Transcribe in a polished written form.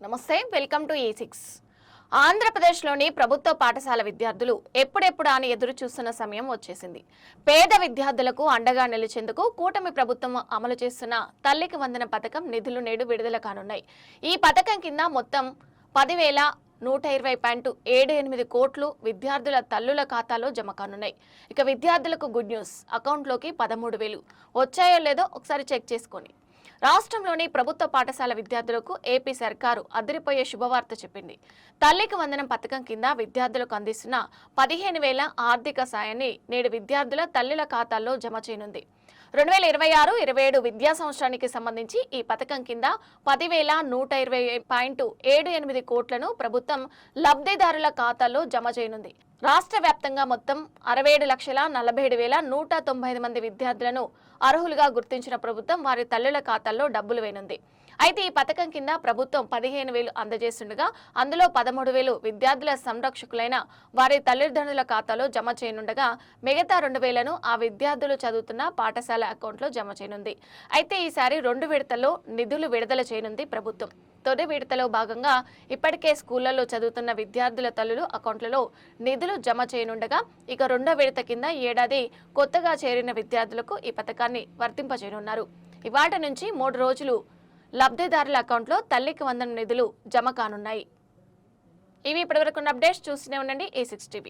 నమస్తే, welcome to E6. ఆంధ్రప్రదేశ్లోని ప్రభుత్వ పాఠశాల విద్యార్థులు ఎప్పుడెప్పుడా అని ఎదురు చూస్తున్న సమయం వచ్చేసింది. పేద విద్యార్థులకు అండగా నిలిచేందుకు కూటమి ప్రభుత్వం అమలు చేస్తున్న తల్లికి వందన పథకం నిధులు నేడు విడుదల కానున్నాయి. ఈ పథకం కింద మొత్తం 10,120.78 కోట్లు విద్యార్థుల తల్లుల ఖాతాలో జమ కానున్నాయి. ఇక విద్యార్థులకు గుడ్ న్యూస్, అకౌంట్లోకి 13,000 వచ్చాయో లేదో ఒకసారి చెక్ చేసుకోండి. రాష్ట్రంలోని ప్రభుత్వ పాఠశాల విద్యార్థులకు ఏపీ సర్కారు అదిరిపోయే శుభవార్త చెప్పింది. తల్లికి వందనం పథకం కింద విద్యార్థులకు అందిస్తున్న 15,000 ఆర్థిక సాయాన్ని నేడు విద్యార్థుల తల్లుల ఖాతాల్లో జమ చేయనుంది. 2026-27 విద్యా సంవత్సరానికి సంబంధించి ఈ పథకం కింద 10,120.78 కోట్లను ప్రభుత్వం లబ్ధిదారుల ఖాతాల్లో జమ చేయనుంది. రాష్ట్ర వ్యాప్తంగా మొత్తం 67,47,195 మంది విద్యార్థులను అర్హులుగా గుర్తించిన ప్రభుత్వం వారి తల్లుల ఖాతాల్లో డబ్బులు వేయనుంది. అయితే ఈ పథకం కింద ప్రభుత్వం 15,000 అందజేస్తుండగా అందులో 13,000 విద్యార్థుల సంరక్షకులైన వారి తల్లిదండ్రుల ఖాతాలో జమ చేయనుండగా మిగతా 2,000ను ఆ విద్యార్థులు చదువుతున్న పాఠశాల అకౌంట్లో జమ చేయనుంది. అయితే ఈసారి 2 విడతల్లో నిధులు విడుదల చేయనుంది ప్రభుత్వం. తొలి విడతలో భాగంగా ఇప్పటికే స్కూళ్లలో చదువుతున్న విద్యార్థుల తల్లులు అకౌంట్లలో నిధులు జమ చేయనుండగా ఇక 2వ విడత కింద ఏడాది కొత్తగా చేరిన విద్యార్థులకు ఈ పథకాన్ని వర్తింపజేయనున్నారు. ఇవాటి నుంచి 3 రోజులు లబ్ధిదారుల అకౌంట్లో తల్లికి వందనం నిధులు జమ కానున్నాయి. ఇవి ఇప్పటివరకు అప్డేట్స్. చూస్తూనే ఉండండి E6 TV.